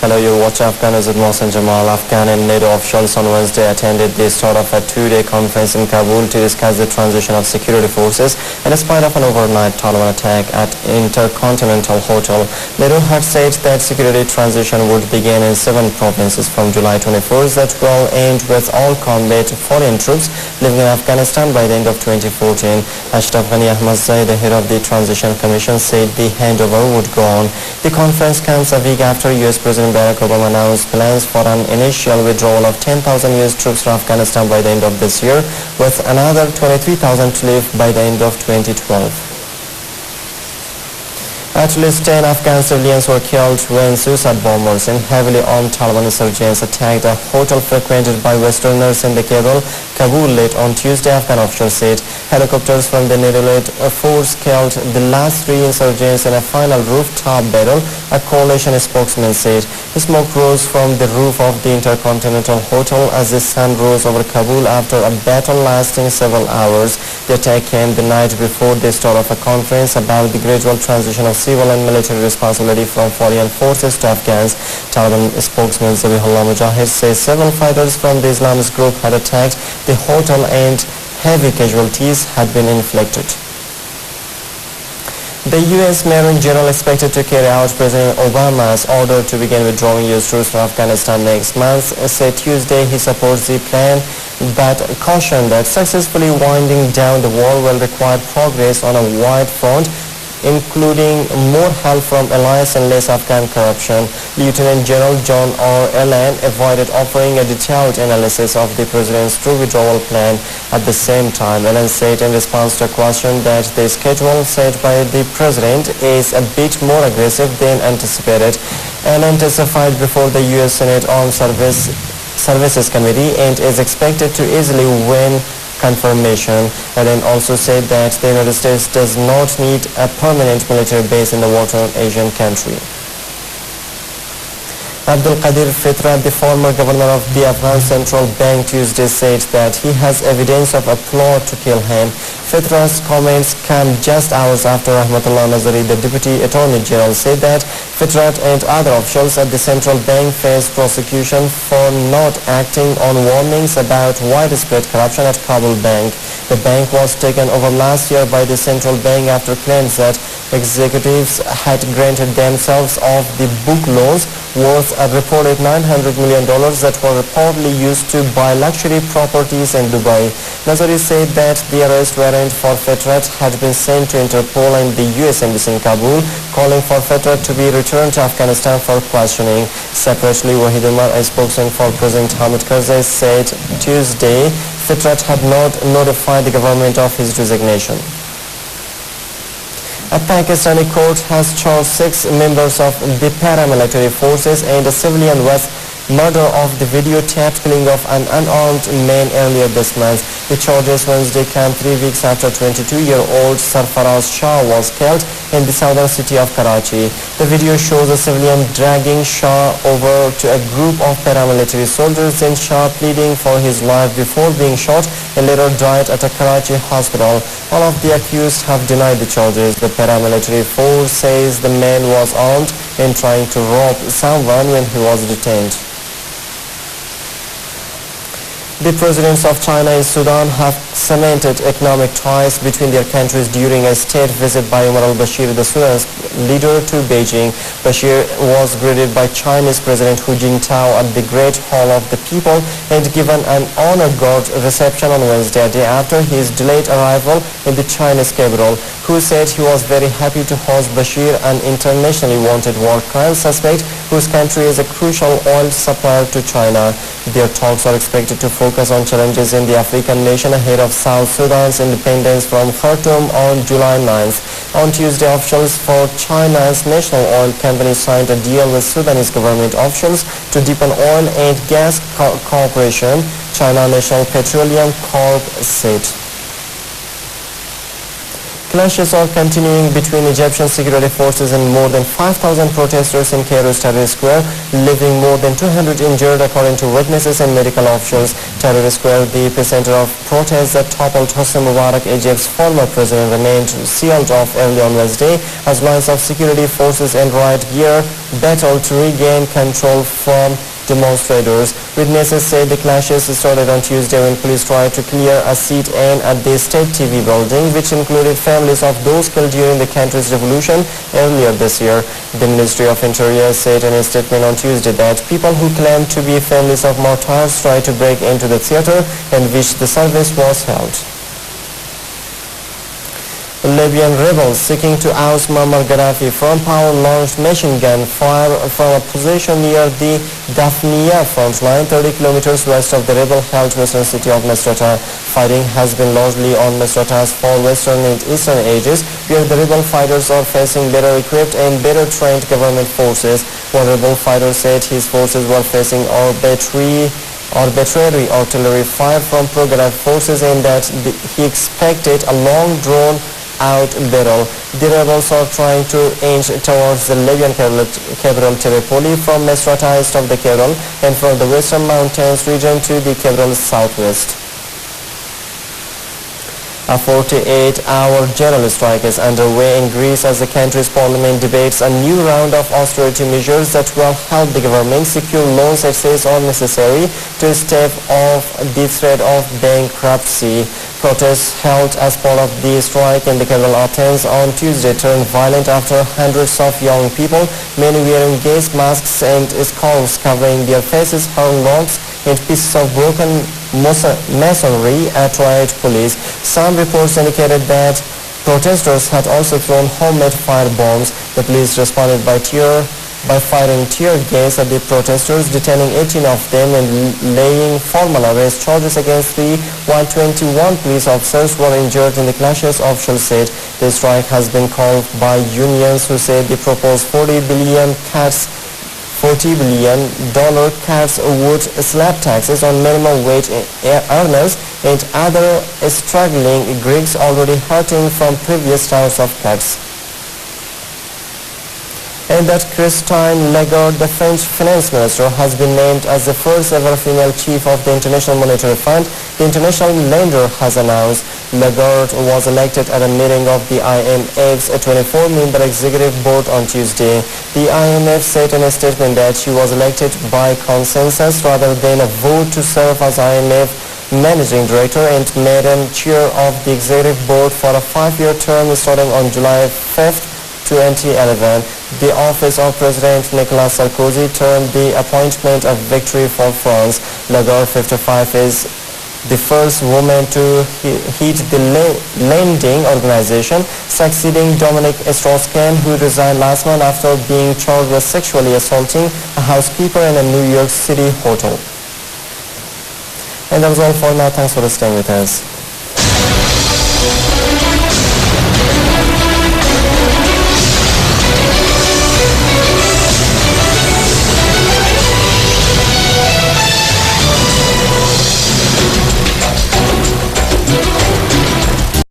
Hello, you watch Afghannews with Mohsen Jamal. Afghan and NATO officials on Wednesday attended the start of a two-day conference in Kabul to discuss the transition of security forces in spite of an overnight Taliban attack at Intercontinental Hotel. NATO had said that security transition would begin in 7 provinces from July 21st that will end with all combat foreign troops living in Afghanistan by the end of 2014. Ashraf Ghani Ahmadzai, the head of the Transition Commission, said the handover would go on. The conference comes a week after U.S. President Barack Obama announced plans for an initial withdrawal of 10,000 U.S. troops from Afghanistan by the end of this year, with another 23,000 to leave by the end of 2012. At least 10 Afghan civilians were killed when suicide bombers and heavily armed Taliban insurgents attacked a hotel frequented by Westerners in the Kabul late on Tuesday, Afghan officials said. Helicopters from the NATO-led force killed the last 3 insurgents in a final rooftop battle, a coalition spokesman said. The smoke rose from the roof of the Intercontinental Hotel as the sun rose over Kabul after a battle lasting several hours. The attack came the night before the start of a conference about the gradual transition of civil and military responsibility from foreign forces to Afghans. Taliban spokesman Zabihullah Mujahid says several fighters from the Islamist group had attacked the hotel and heavy casualties had been inflicted. The U.S. Marine General expected to carry out President Obama's order to begin withdrawing U.S. troops from Afghanistan next month said Tuesday he supports the plan, but cautioned that successfully winding down the war will require progress on a wide front, including more help from allies and less Afghan corruption. Lieutenant General John R. Allen avoided offering a detailed analysis of the president's troop withdrawal plan. At the same time, Allen said in response to a question that the schedule set by the president is a bit more aggressive than anticipated. Allen testified before the U.S. Senate Armed Services Committee and is expected to easily win confirmation. Allen also said that the United States does not need a permanent military base in the war-torn Asian country. Abdul Qadir Fitrat, the former governor of the Afghan Central Bank, Tuesday said that he has evidence of a plot to kill him. Fitrat's comments come just hours after Rahmatullah Nazari, the Deputy Attorney General, said that Fitrat and other officials at the Central Bank face prosecution for not acting on warnings about widespread corruption at Kabul Bank. The bank was taken over last year by the Central Bank after claims that executives had granted themselves of the book loans worth a reported $900 million that were reportedly used to buy luxury properties in Dubai. Nazari said that the arrest warrant for Fitrat had been sent to Interpol and the U.S. Embassy in Kabul, calling for Fitrat to be returned to Afghanistan for questioning. Separately, Wahid Umar, a spokesman for President Hamid Karzai, said Tuesday Fitrat had not notified the government of his resignation. A Pakistani court has charged 6 members of the paramilitary forces and a civilian with murder of the videotaped killing of an unarmed man earlier this month. The charges Wednesday came 3 weeks after 22-year-old Sarfaraz Shah was killed in the southern city of Karachi. The video shows a civilian dragging Shah over to a group of paramilitary soldiers and Shah pleading for his life before being shot and later died at a Karachi hospital. All of the accused have denied the charges. The paramilitary force says the man was armed and trying to rob someone when he was detained. The presidents of China and Sudan have cemented economic ties between their countries during a state visit by Omar al-Bashir, the Sudan's leader, to Beijing. Bashir was greeted by Chinese President Hu Jintao at the Great Hall of the People and given an honor-guard reception on Wednesday, a day after his delayed arrival in the Chinese capital. Hu said he was very happy to host Bashir, an internationally wanted war crime suspect whose country is a crucial oil supplier to China. Their talks are expected to focus on challenges in the African nation ahead of South Sudan's independence from Khartoum on July 9th. On Tuesday, officials for China's national oil company signed a deal with Sudanese government officials to deepen oil and gas cooperation, China National Petroleum Corp said. Clashes are continuing between Egyptian security forces and more than 5,000 protesters in Cairo's Tahrir Square, leaving more than 200 injured according to witnesses and medical officials. Tahrir Square, the epicenter of protests that toppled Hosni Mubarak, Egypt's former president, remained sealed off early on Wednesday as lines of security forces and riot gear battled to regain control from demonstrators. Witnesses said the clashes started on Tuesday when police tried to clear a sit-in at the state TV building, which included families of those killed during the country's revolution earlier this year. The Ministry of Interior said in a statement on Tuesday that people who claim to be families of martyrs tried to break into the theater in which the service was held. Libyan rebels seeking to oust Muammar Gaddafi from power launched machine gun fire from a position near the Daphnia front line, 30 kilometers west of the rebel-held western city of Misrata. Fighting has been largely on Misrata's four western and eastern edges, where the rebel fighters are facing better equipped and better trained government forces. One rebel fighter said his forces were facing arbitrary artillery fire from pro-Gaddafi forces and that he expected a long drawn-out battle. The rebels are trying to inch towards the Libyan capital Tripoli from Misrata east of the capital and from the western mountains region to the capital's southwest. A 48-hour general strike is underway in Greece as the country's parliament debates a new round of austerity measures that will help the government secure loans it says are necessary to stave off the threat of bankruptcy. Protests held as part of the strike in the capital Athens on Tuesday turned violent after hundreds of young people, many wearing gas masks and scarves covering their faces, hurled rocks and pieces of broken masonry at riot police. Some reports indicated that protesters had also thrown homemade fire bombs. The police responded by firing tear gas at the protesters, detaining 18 of them and laying formal arrest charges against 3, while 21 police officers were injured in the clashes, officials said. The strike has been called by unions who said the proposed $40 billion cuts would slap taxes on minimum wage earners and other struggling Greeks already hurting from previous rounds of cuts. And that Christine Lagarde, the French finance minister, has been named as the first ever female chief of the International Monetary Fund, the international lender has announced. Lagarde was elected at a meeting of the IMF's 24-member executive board on Tuesday. The IMF said in a statement that she was elected by consensus rather than a vote to serve as IMF managing director and madam chair of the executive board for a 5-year term starting on July 5th. 2011. The office of President Nicolas Sarkozy termed the appointment a victory for France. Lagarde, 55, is the first woman to head the lending organization, succeeding Dominique Strauss-Kahn, who resigned last month after being charged with sexually assaulting a housekeeper in a New York City hotel. And that was all for now. Thanks for staying with us.